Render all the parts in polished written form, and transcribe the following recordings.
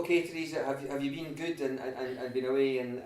okay, Theresa? Have you been good and been away and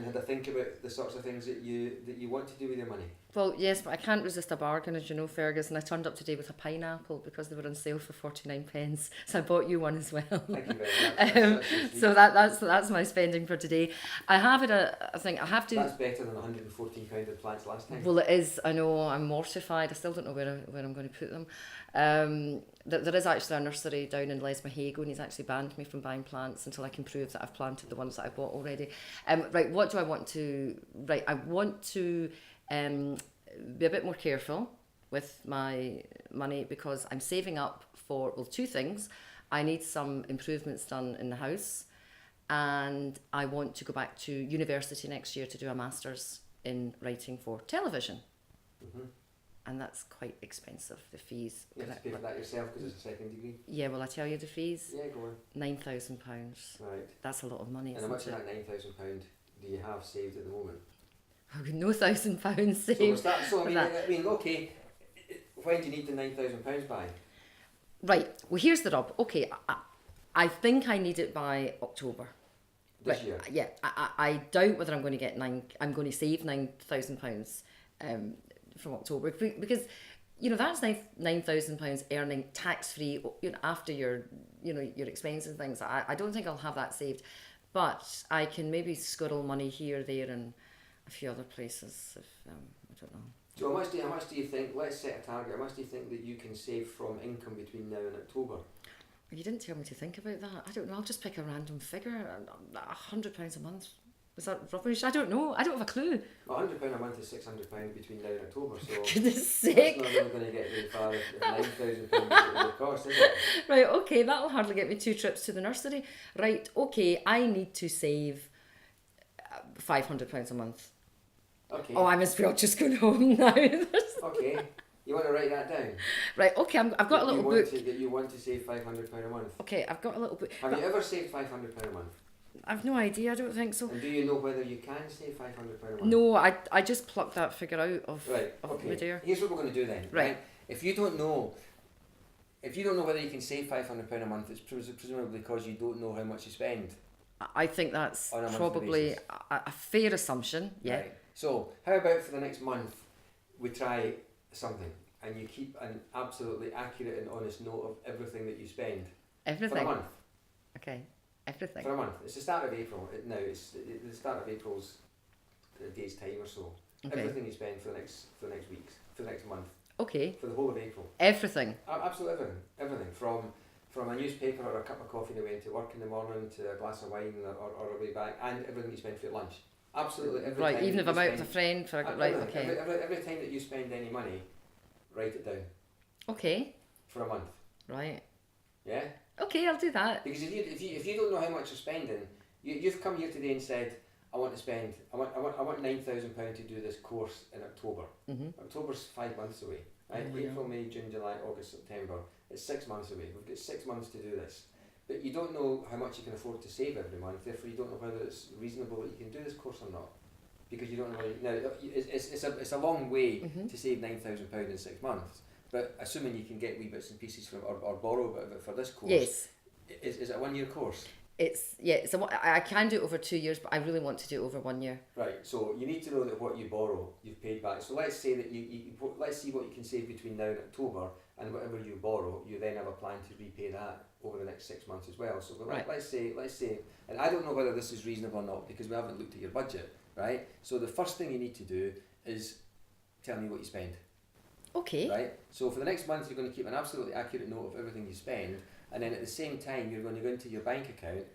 had a think about the sorts of things that you want to do with your money? Well, yes, but I can't resist a bargain, as you know, Fergus, and I turned up today with a pineapple because they were on sale for 49 pence, so I bought you one as well. Thank you very much. That's sweet. So that's my spending for today. I have it I think I have to... That's better than £114 of plants last time. Well, it is. I know, I'm mortified. I still don't know where I'm going to put them. There is actually a nursery down in Lesmahago, and he's actually banned me from buying plants until I can prove that I've planted the ones that I bought already. Right, what do I want to... Right, I want to... be a bit more careful with my money because I'm saving up for, well, two things. I need some improvements done in the house, and I want to go back to university next year to do a master's in writing for television. Mm-hmm. And that's quite expensive, the fees. You have to pay for that yourself because it's a second degree. Yeah, will I tell you the fees? Yeah, go on. £9,000. Right. That's a lot of money, And how much isn't of it? that £9,000 do you have saved at the moment? I've got no £1,000 saved. I mean, okay, when do you need the £9,000 by? Right, well, here's the rub. Okay, I think I need it by October. This year? Yeah, I doubt whether I'm going to save £9,000 from October because, you know, that's £9,000 earning tax free, you know, after your expenses and things. I don't think I'll have that saved, but I can maybe squirrel money here, there, and a few other places. If I don't know. So how much do you think? Let's set a target. How much do you think that you can save from income between now and October? You didn't tell me to think about that. I don't know. I'll just pick a random figure. £100 a month. Is that rubbish? I don't know. I don't have a clue. Well, £100 a month is £600 between now and October. So For goodness sake. That's not really going to get very far if £9,000 will cost, is it? Right. Okay. That'll hardly get me 2 trips to the nursery. Right. Okay. I need to save £500 a month. Okay. Oh, I must be just going home now. Okay. You want to write that down? Right, okay, I've got a little book. That you want to save £500 a month? Okay, I've got a little book. Have you ever saved £500 a month? I've no idea, I don't think so. And do you know whether you can save £500 a month? No, I just plucked that figure out of midair. Here's what we're going to do then. Right. If you don't know whether you can save £500 a month, it's presumably because you don't know how much you spend. I think that's probably a fair assumption, yeah. Right. So, how about for the next month, we try something, and you keep an absolutely accurate and honest note of everything that you spend. Everything? For a month. Okay, everything. For a month. It's the start of April. It's the start of April's day's time or so. Okay. Everything you spend for the next weeks, for the next month. Okay. For the whole of April. Everything? Absolutely everything. Everything. From a newspaper or a cup of coffee on the way into work in the morning to a glass of wine or a way back, and everything you spend for your lunch. Absolutely every time. Right, even if I'm out with a friend for right, okay. Every time that you spend any money, write it down. Okay. For a month. Right. Yeah? Okay, I'll do that. Because if you don't know how much you're spending, you've come here today and said, I want £9,000 to do this course in October. Mm-hmm. October's 5 months away. Right? April, May, June, July, August, September. It's 6 months away. We've got 6 months to do this. But you don't know how much you can afford to save every month, therefore you don't know whether it's reasonable that you can do this course or not. Because you don't know whether... Now, it's a long way to save £9,000 in 6 months, but assuming you can get wee bits and pieces from or borrow a bit of it for this course... Yes. Is it a 1 year course? I can do it over 2 years, but I really want to do it over 1 year. Right, so you need to know that what you borrow, you've paid back. So let's say that let's see what you can save between now and October, and whatever you borrow, you then have a plan to repay that over the next 6 months as well. So let's say, and I don't know whether this is reasonable or not because we haven't looked at your budget, right? So the first thing you need to do is tell me what you spend. Okay. Right? So for the next month, you're going to keep an absolutely accurate note of everything you spend, and then at the same time, you're going to go into your bank account,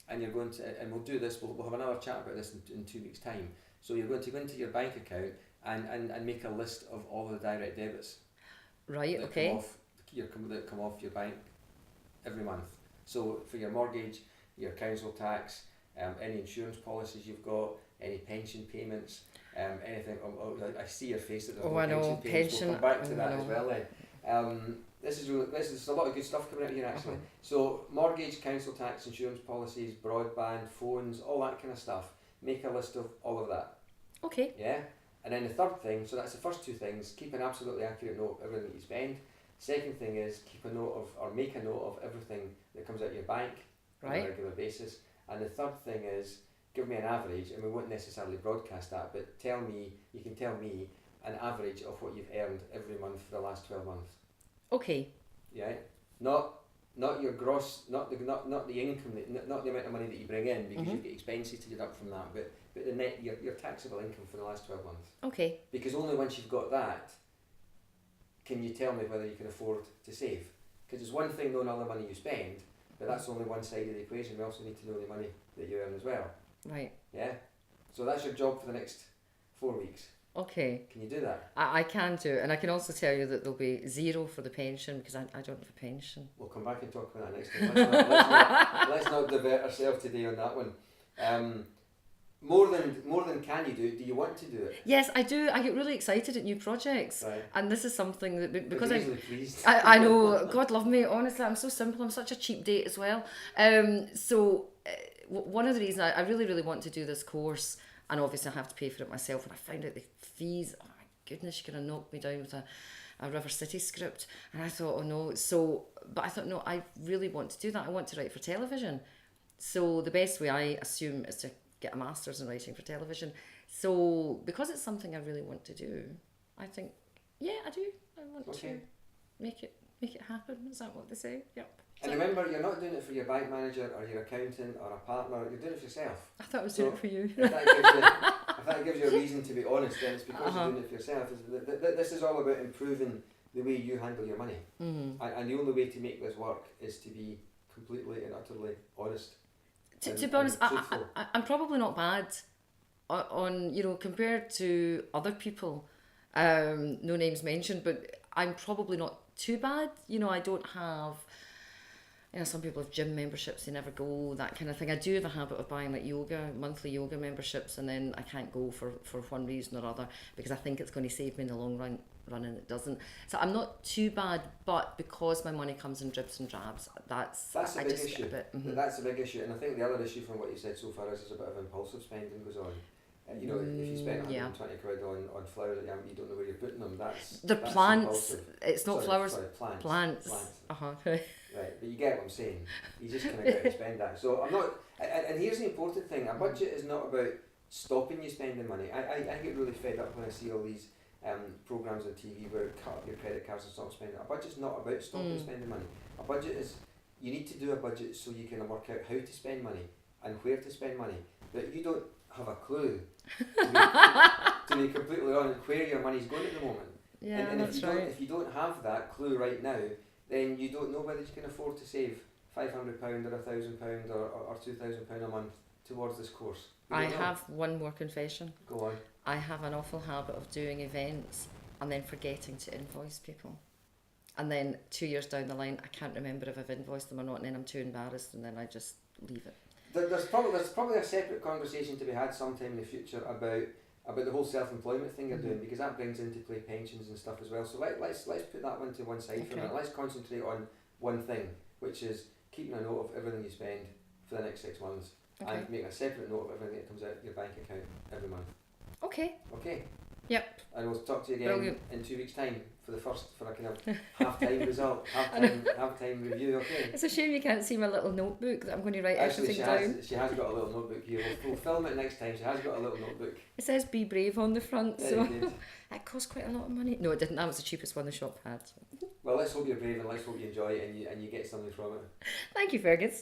and you're going to, and we'll do this, we'll have another chat about this in 2 weeks' time. So you're going to go into your bank account and make a list of all the direct debits. Right, that okay. That come off your bank every month. So for your mortgage, your council tax, any insurance policies you've got, any pension payments, anything. I see your face that there's no pension payments. We'll come back to that as well then. This is a lot of good stuff coming out here actually. So mortgage, council tax, insurance policies, broadband, phones, all that kind of stuff. Make a list of all of that. Okay. Yeah? And then the third thing, so that's the first two things, keep an absolutely accurate note of everything that you spend. Second thing is make a note of everything that comes out of your bank on a regular basis. And the third thing is, give me an average, and we won't necessarily broadcast that, but you can tell me an average of what you've earned every month for the last 12 months. Okay. Yeah, not your gross, not the income, not the amount of money that you bring in, because you get expenses to deduct from that, but the net, your taxable income for the last 12 months. Okay. Because only once you've got that, can you tell me whether you can afford to save. Because it's one thing knowing all the money you spend, but that's only one side of the equation. We also need to know the money that you earn as well. Right. Yeah. So that's your job for the next 4 weeks. Okay. Can you do that? I can do it, and I can also tell you that there'll be 0 for the pension, because I don't have a pension. We'll come back and talk about that next time. Let's not divert ourselves today on that one. More than can you do you want to do it? Yes, I do. I get really excited at new projects, right. And this is something that, because pleased. I know, God love me, honestly, I'm so simple, I'm such a cheap date as well. One of the reasons I really, really want to do this course, and obviously I have to pay for it myself, and I found out the fees, oh my goodness, you're going to knock me down with a River City script, and I thought, oh no, but I thought, no, I really want to do that. I want to write for television. So the best way, I assume, is to get a master's in writing for television. So because it's something I really want to do, I think, yeah, I do. I want to make it happen. Is that what they say? Yep. And remember, you're not doing it for your bank manager or your accountant or a partner. You're doing it for yourself. I thought I was doing it for you. If that gives you a reason to be honest, then it's because you're doing it for yourself. This is all about improving the way you handle your money. And the only way to make this work is to be completely and utterly honest. To be honest, I'm probably not bad on, compared to other people, no names mentioned, but I'm probably not too bad. I don't have, some people have gym memberships, they never go, that kind of thing. I do have a habit of buying like monthly yoga memberships, and then I can't go for one reason or other, because I think it's going to save me in the long run, and it doesn't. So I'm not too bad, but because my money comes in dribs and drabs, that's a big issue. That's a big issue, and I think the other issue from what you said so far is a bit of impulsive spending goes on. If you spend 120 quid on flowers that you don't know where you're putting them, that's plants. Impulsive. It's not flowers. Plants. Right, but you get what I'm saying. You just kind of get to spend that. So I'm not. And here's the important thing: a budget is not about stopping you spending money. I get really fed up when I see all these programs on TV where cut up your credit cards and stop spending. A budget's not about stopping spending money. A budget is, you need to do a budget so you can work out how to spend money and where to spend money. But you don't have a clue, to be completely honest, where your money's going at the moment. Yeah, and that's if you don't have that clue right now, then you don't know whether you can afford to save £500 or £1,000 or £2,000 a month towards this course. I have one more confession. Go on. I have an awful habit of doing events and then forgetting to invoice people. And then 2 years down the line, I can't remember if I've invoiced them or not, and then I'm too embarrassed, and then I just leave it. There's probably a separate conversation to be had sometime in the future about the whole self-employment thing you're doing, because that brings into play pensions and stuff as well. So let's put that one to one side for a minute. Let's concentrate on one thing, which is keeping a note of everything you spend for the next 6 months, and make a separate note of everything that comes out of your bank account every month. Okay. Yep. And we'll talk to you again Brilliant. in 2 weeks' time for a kind of half-time result, half-time review. Okay. It's a shame you can't see my little notebook that I'm going to write everything down. She has got a little notebook here. We'll film it next time. She has got a little notebook. It says "Be brave" on the front, Very so good. it cost quite a lot of money. No, it didn't. That was the cheapest one the shop had. Well, let's hope you're brave and let's hope you enjoy it and you get something from it. Thank you, Fergus.